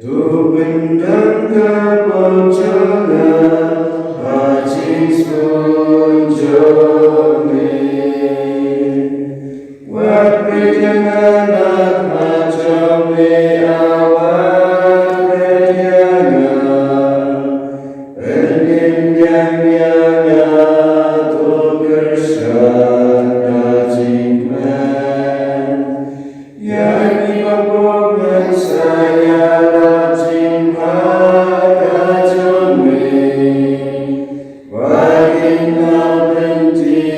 Tu bendang kepojongan Hajin sunjone Wat pejangan macame awak pejangan Enim yang tu kersan hajingman Yang dibapongan saya lajing hakajome Wagina benti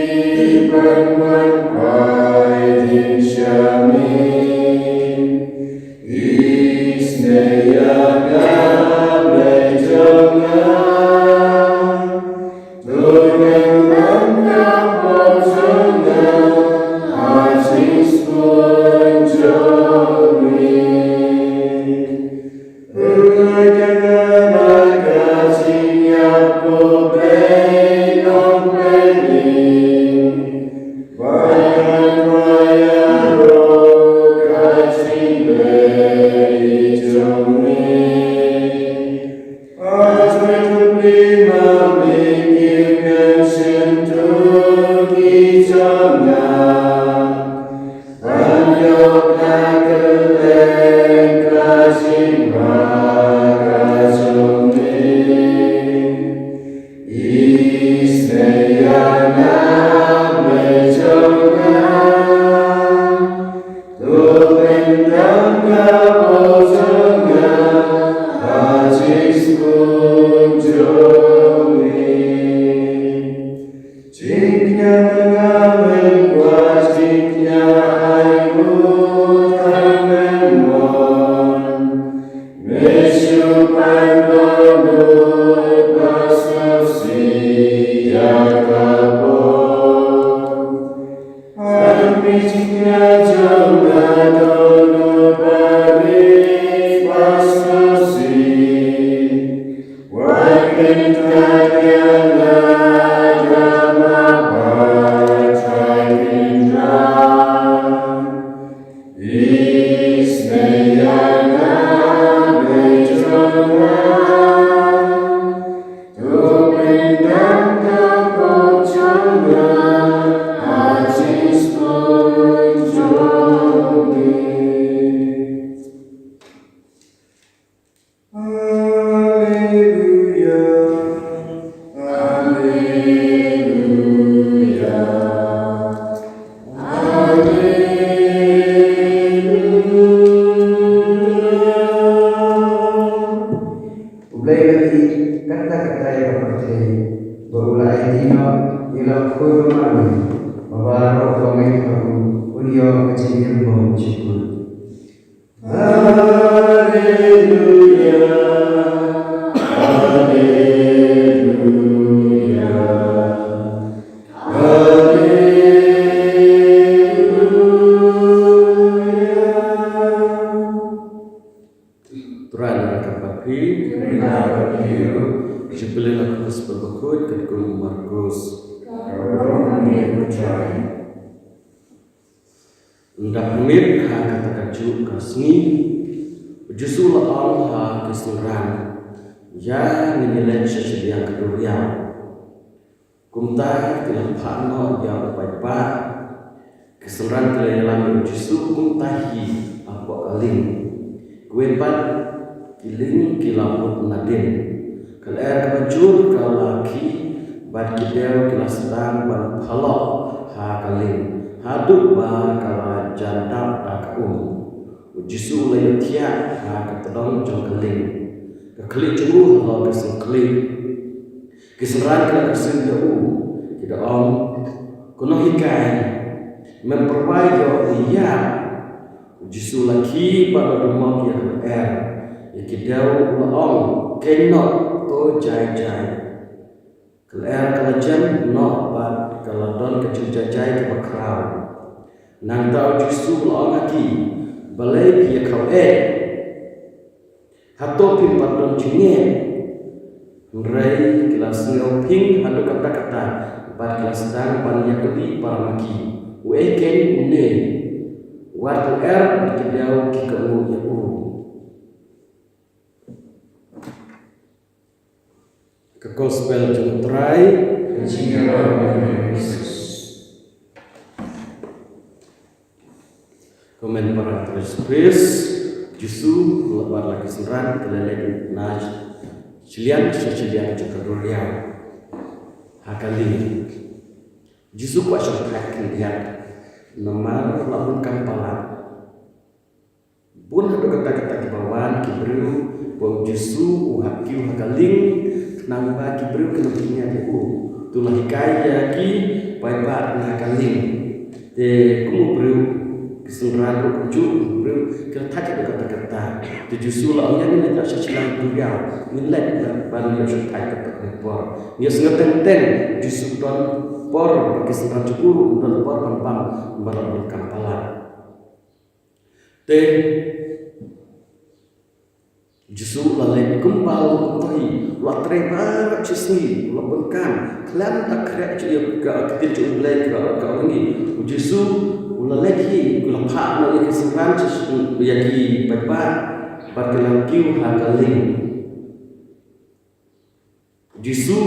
bermanfaat insyami Isneyaga bejongan Dengan langkah bojongan Aziz punjoni Jangan agasinya pobenon pening Bayan raya roh kasih bejoni Asal lima mikirkan sentuh jangan Panjoklah keleng kasih makasumi Isneyana bejongan Tupendang kapojongan Aziz kunjungi Jiknya mengamen wajibnya ayu tangan Mesyupan donut basusi yakapon Armijiknya jonga donut baris basusi Wakin tanyana drama Pacaindra Isneyana bejongan Tupendang kepojongan Aziz punjoni Haleluya Haleluya Ulay lagi kata-kata yang berarti berulah dino ilang kudu malu mabarok pamay kamu unyo kecil mau cikul. Haleluya Haleluya Turan kapaki Jubelin aku sebabakut Kedukun Markus Ndak mit ha kata kaju kasni Jusul Allah kesuran Ya nilai sesuatu kedua Kumta kilang pakno yang baik-baik Kesuran kilang jusul kumtahi apa aling Kuepat kiling kilaput nadin Kaler kebajur kalaki Bad kideu kila sedang ban palok ha kaling Haduk ba kala jandam akum Ujisu layu tiak ha ketedong jong kaling Keklik juru Allah keseng klik Keseran kila keseng jauh Kida om Kuno hikai Memperbaik iya Ujisu laki pada dumok ya keler Ya kidau om Kenok to jai-jai Keler kelajan no bat kaladon kecujajai ke bakrau Nang tau jisu lo lagi Balai pia kau Hato pimpat don jingin Nrai kelas ngau ping Hando kata-kata Bat kelas sedang pan yakudi para maki Ueken une Wat keler berkidau kikau ya Gospel Jumutrai komen para terus justru lebar lagi seran keleleng naj cilian juga Royal hakali justru kuat syarikat lihat nomor lamun kampalan pun ada kata-kata kibawan kibru bahwa justru hakiu hakaling nambah kibru kenapnya itu tulah hikaya ki baik-baik hakaling de kumubru kesenrahan kuju bro kertas ada kata-kata tujuh sulangnya ni tak sesuai dunia nilai baru yang sesuai kata-kata por dia sangat penting justru don por kesenrahan cukup don por pampang barang kampalan te justru lalai kumpal kutai latre barat cisni labengkan kalian tak kerja juga ketil mulai kau ini justru ulalagi gulapha na kesenrahan yagi baik-baik berkelang kiu hakaling justru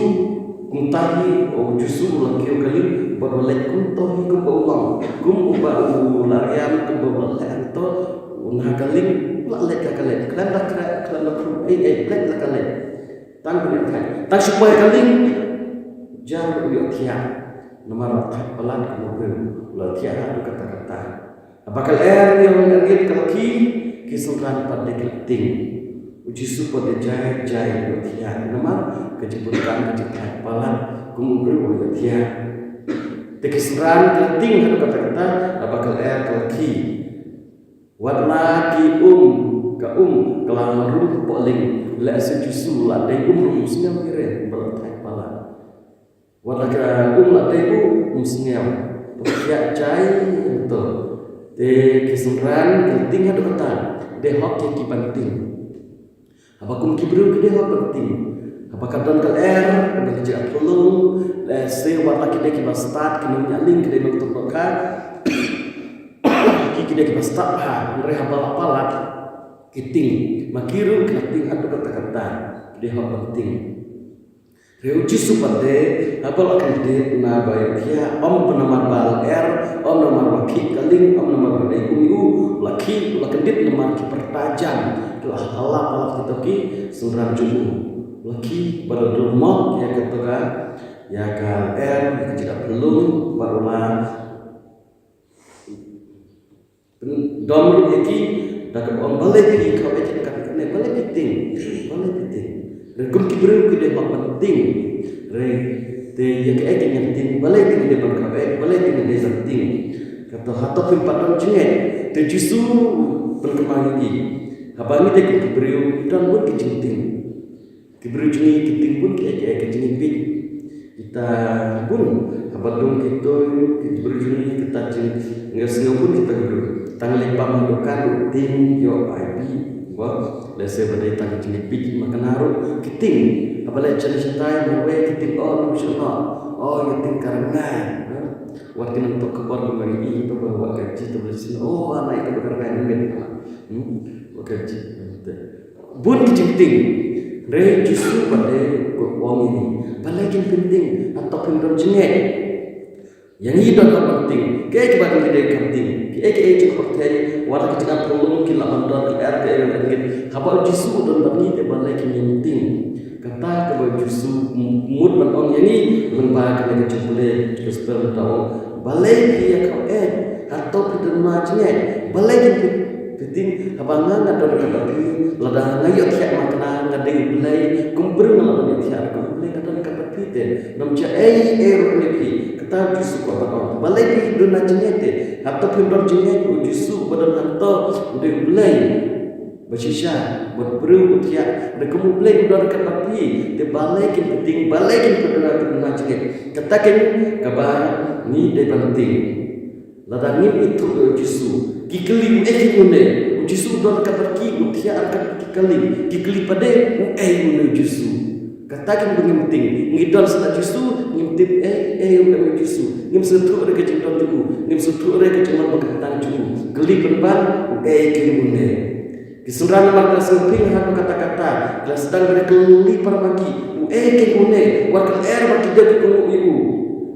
kumtahi justru ulang kiu kaling beroleh kumtahi kumbaulang kumbau larian kumbau larian to unhakaling lalek hakaling kalian tak kalian hakaling tan berita tan supaya kaling jangan uyutia nomor pelan kemudian latihan ada kata-kata apakah yang ngit kaki kesenrahan pada keting uji super jaya latihan nomor kejebutan kejebutan pelan kemudian latihan kesenrahan keting ada kata-kata apakah kaki warna kelang poling la sejusu la dai musnya mire berlatihan pelan warna la dai musnya ya cai itu de kesenrahan keting ada kata de hok yang penting abakum kibru de hok penting apakah dan keler dan kerja tolong se warna kita kibastat kini nyaling kini untuk berkah kita kibastat ha mereka balap kiting makiru keting ada kata-kata de hok penting Reuji supade apal akan de na baiknya om penamar bal om nomor wakil kaling om nomor badai uyu laki dit nomor pertajam telah halap halap titoki sunran jumu laki pada rumah ya ketika ya kal tidak belum barulah domru yaki dak om balik kau aja kat ne balik piting Rekum kibru kide mak penting re te ya ke yang penting balik ni de berkabe balik ni de penting kata hatop paton jenget te justru perkembangan ini apa ni de kibru dan pun kejenting kibru jengi kiting pun ke jenipit kita pun apa dong kita kibru jengi kita jeng ngasih pun kita kibru tang lepa mendokan tim yo ip wah lese badai tang jenipit makan haru kiting apalagi cerita mawe kiting kiting karangai waktu untuk kebor membagi itu bawa gaji tu bersih anak itu karangai ni gaji bun kiting re justru badai wong ini apalagi penting atau pendor jenget yang itu penting kayak kita penting kayak seperti warna kita perlu kita mandor kayak yang apa justru dan bagi dia balik yang penting kata kepada justru mood menong ini lembaga yang kecil gospel tahu balik dia kau atau tidak macamnya balik penting abangan ada kata ladang ngayo tiap makna ngadeng belai kumpul ngalaman tiap kumpul kata kita namca lebih kata justru apa balik itu macamnya atau pendor jenget justru badan hantar udah mulai bersisah berperu tiap ada kamu mulai udah dekat api dia balikin penting balikin pendor jenget katakan kabar ni dia penting ladangin itu justru kikeli mune justru udah dekat api tiap akan kikeli pada mune justru katakan begini penting ngidol sudah justru ngintip yang justru ngim setu ada kecimpan tuku ngim setu ada kecimpan berkatan tuku geli penban kimunde kesenrahan marga semping hatu kata-kata kelas sedang berkeli para bagi ke une wakil bakil dia ku iu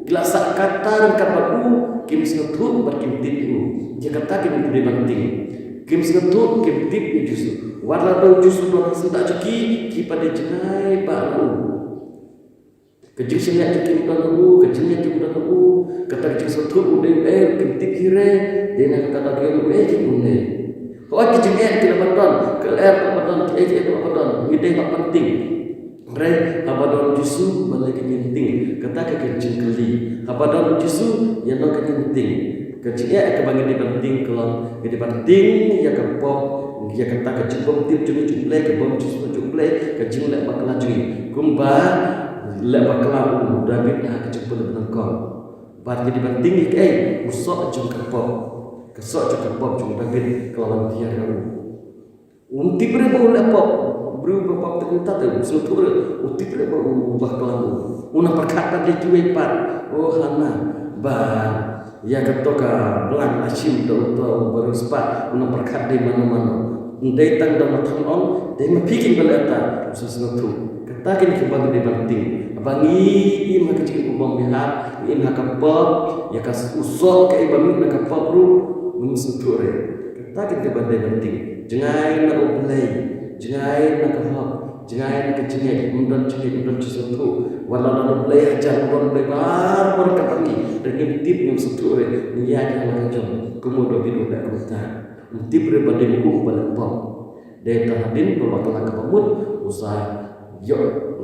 kila sak kata kat baku kim sentu bakim tip iu Jakarta kim di banting kim sentu kim tip jusu warla do jusu do sentak ceki ki pada jenai baru kejing senya ceki baru kejingnya ceki baru kata kejing sentu udah kim tip hire dena kata dia ki une kau kejing kila baton ke baton baton ngide tak penting Rai habadon jusu balai kenyinting kata kejing keli habadon jusu yang nak kenyinting kejing ke bangi di penting kelon di penting ya ke pop ya kata kejing pop tip jumble ke bom jusu jumble kejing lek bakal jui kumba lek bakal David kejing boleh benangkong bar di penting usok jung ke pop kesok jung ke pop jung David kelawan dia kamu unti bre boleh pop berubah waktu kita tu seluruh utip mereka ubah kelamu una perkata dia cuy pat hana bah ya ketoka belang asim tu baru sepat una perkata di mana-mana ndai tang dan matang on dia mapikin belata sesuatu kata kini kembali di banting abangi imah kecil ubang bihat imah kapal ya kas usok ke ibamit nak kapal ru menusutur kata kini kembali di banting jengai nak ublay jengai nak hak jengai nak jengek mundan sesuatu wala nak boleh ajar mundan lebar berkapani dan tip yang sesuatu ni ya yang macam kemudian bidu dak kota tip daripada buku balik pom dari tahadin bahwa telah kepamut usah yo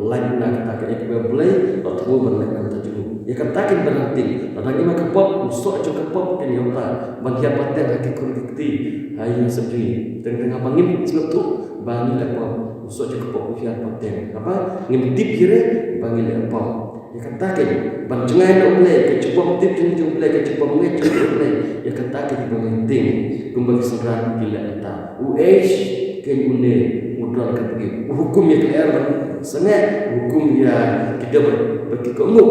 lain nak kata ke boleh atau balik kata julu ya katakin berhenti ada lima kepop usok aja kepop kan yota bagian paten hati kurikti ayo sepi tengah bangin sesuatu bangi lepom usok je kepok ufian paten apa ngimtip kire bangi lepom ya katakan banjengai nak boleh ke cepok tip jung boleh ke cepok ngai boleh ya katakan banginting kembali serang gila eta ke une mudal ke pergi hukum ya keer sangat hukum ya kita berkikamu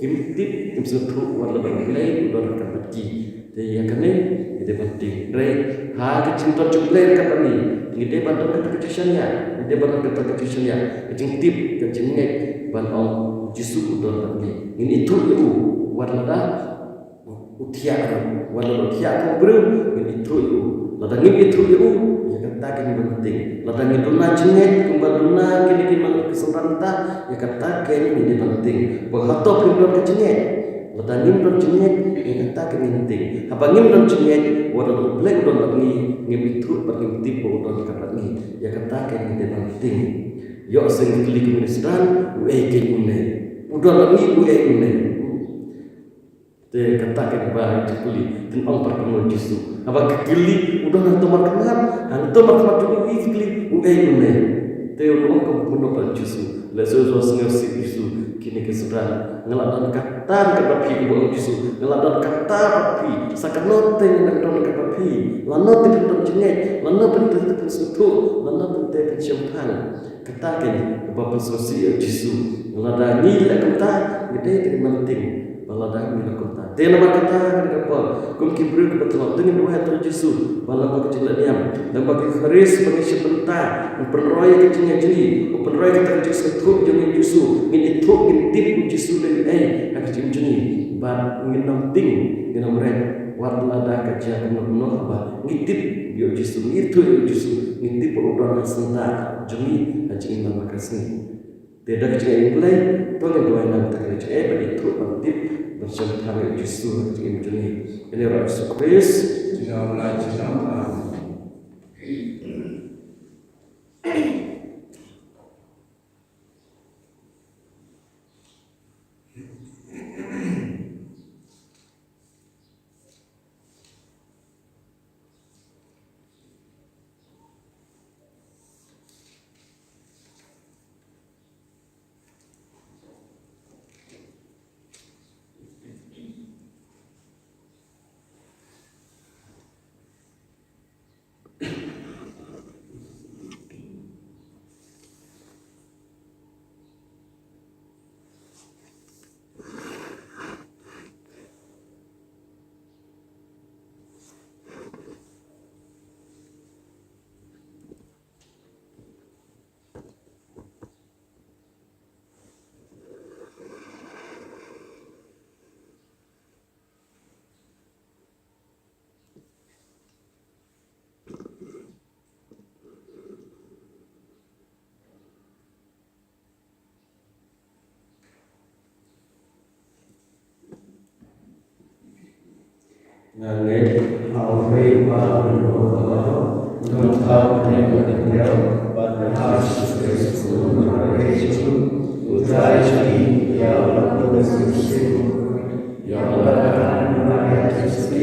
kimtip kim setu warna banglai mudal ke pergi ya kene ide penting re ha ke cinta cuplai ke pani ngide bantu kata kecusannya ngide bantu kata kecusannya kecing tip kecing ngek ban ong jisu udon pergi ini itu itu warna dah utia ko bro ini itu itu lada ngim itu itu ya kata kini penting lada ngiduna jengek kumbaduna kini kesempatan ya kata kini ini penting bahata pribadi kecingek lada ngim don jengek ya kata kini penting apa ngim don jengek wadah black don pergi ngim itu pergi tipu don pergi ya kata kini ini penting yo sing klik ministran kini udah lagi une te kata ke ba jikuli tin ong perkemul jisu apa kekili udah nanti markemat hantu markemat juga kekili une te ong kemuno jisu leso ngasi jisu kini kesudah ngeladan kata ke bapi ke jisu ngeladan kata bapi sakanote nak don ke bapi lano te don jengek lano bentuk sesuatu lano bentuk penciuman kata ke bapak sosial jisu ngelada nilai kata gede penting balada nilai kata dia nama kata apa kum kibru kebetulan dengan dua hal terjisu balada kecil diam dan bagi keris bagi sebentar penroy kecilnya jeli penroy kata kecil setuk jangan jisu ini itu intip jisu dari kecil jeli bab nginam ting nginam red warlada kerja penuh apa ngintip yo jisu itu jisu ngintip udah sebentar jeli haji imam makasih tidak kecil mulai tolong doa yang tak kecil bagi itu aktif bersama justru kecil ini Rasul Kristus Jika belajar Ngangit Alway Baru Nungkau Penyembuhan pada Yesus Kristus Yesus Utrai Jadi Ya Allah Kristus Ya Allah Maria Kristus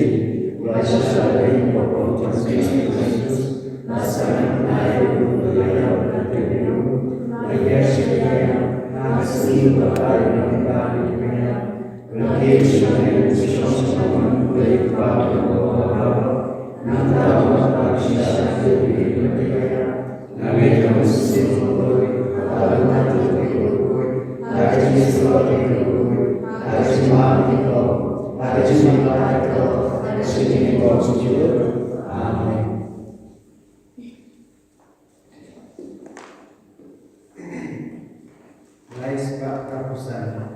Raja dari Bapak Kristus Nasana Nayu Beliau Nayu Maria Syedaya Nasi Bapak Nabi Lagi Syedaya Syosman Beli Bapak Nanta Bapak Syedaya Nami Kamu Sibuk Lalu Nanti Haji Selalu Haji Mahiko Haji Mahiko Sini Bosjur Amin. Lais Pak Kapusan.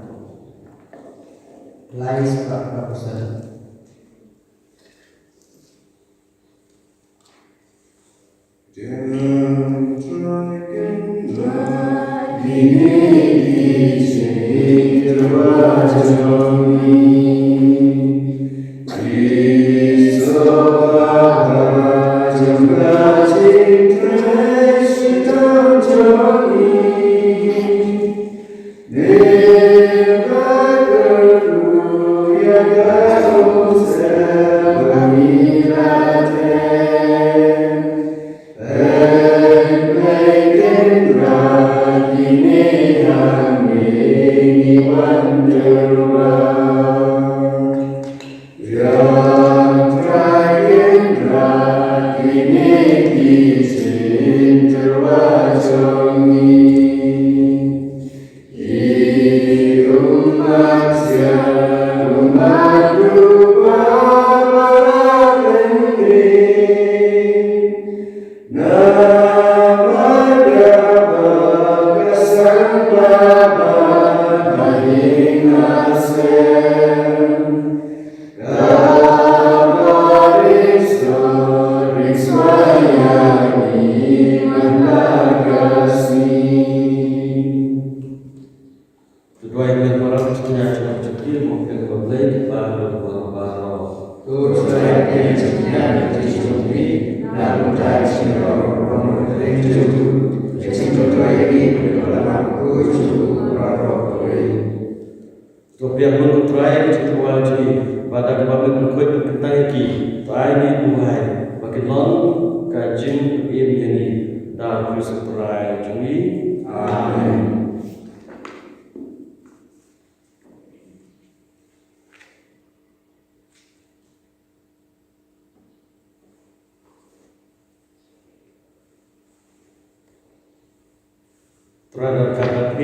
Terhadap kata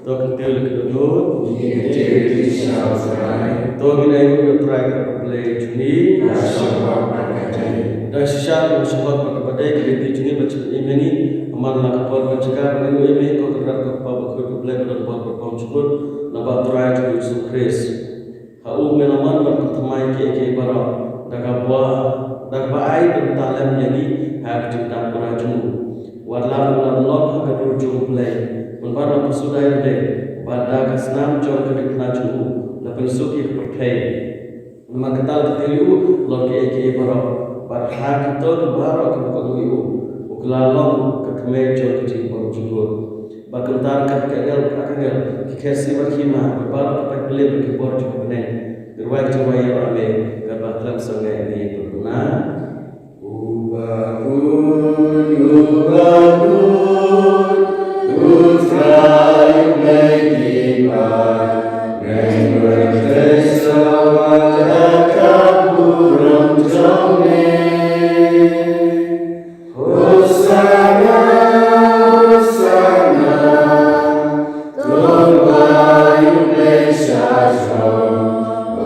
Tok Til Kedut, Tok Minayu Utrai Play Juni, dan Sisha Musyabat Makapadai Kediti Juni Baca Imeni, Aman Lakapal Bacaka, Menu Imi, Kau Kedrat Kapal Bakul Play dan Pal Berpam Cukut, Nabat Utrai Juni Yusuf Kris, Hau Menaman Berketemai Keke Barang, Dagbaai dan Talem Jadi, Hak Cinta Perajumu. Walau lalok akan ujung play, menbarang persudai play, pada kesenam jauh kedip najumu, lepas suki kepercaya. Nama ketal ketilu, loki eki barok, pada kita kebarok kebukangu, uklalong ketemu jauh kedip baru jugur. Berkentar kekenal akangel, kekesi berkhidmat, berbarok kepelih berkibor juga benar. Berwai jawai rame, kerbat dalam sungai ini berguna.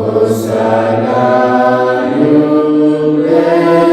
Hosanna, you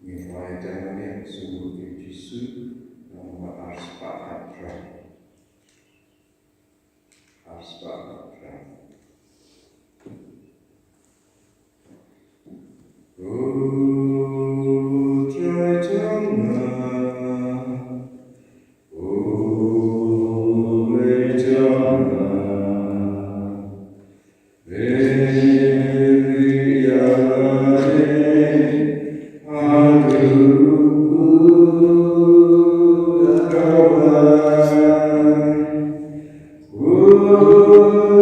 Mulai sungguh Yesus nomor arspa Amen.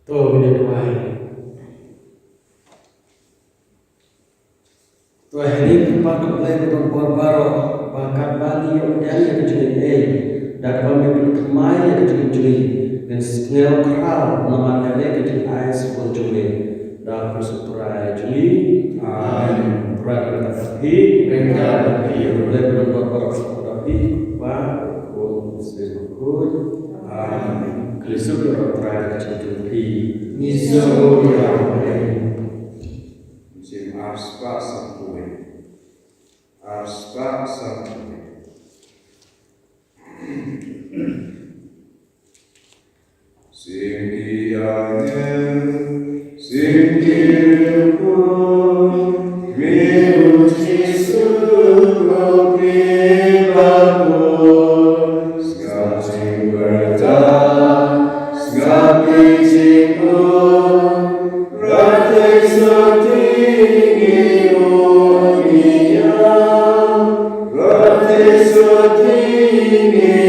Tuh ini Tuhan. Tuhan ini kepada pelayan berbaro bahkan bali yang yang kecil dan pemimpin kemai yang kecil dan ngel kral nama yang kecil ais kecil dan bersuturai juli. Amin. Berada di mereka pelayan berbaro tapi pak kun sebut. Amin. Kristus berada di juli. Miso Musim arspa sampai Singkiruku miruci suku pribaku Skacing bertak Skapi ciku Ratek sotingi unia Ratek sotingi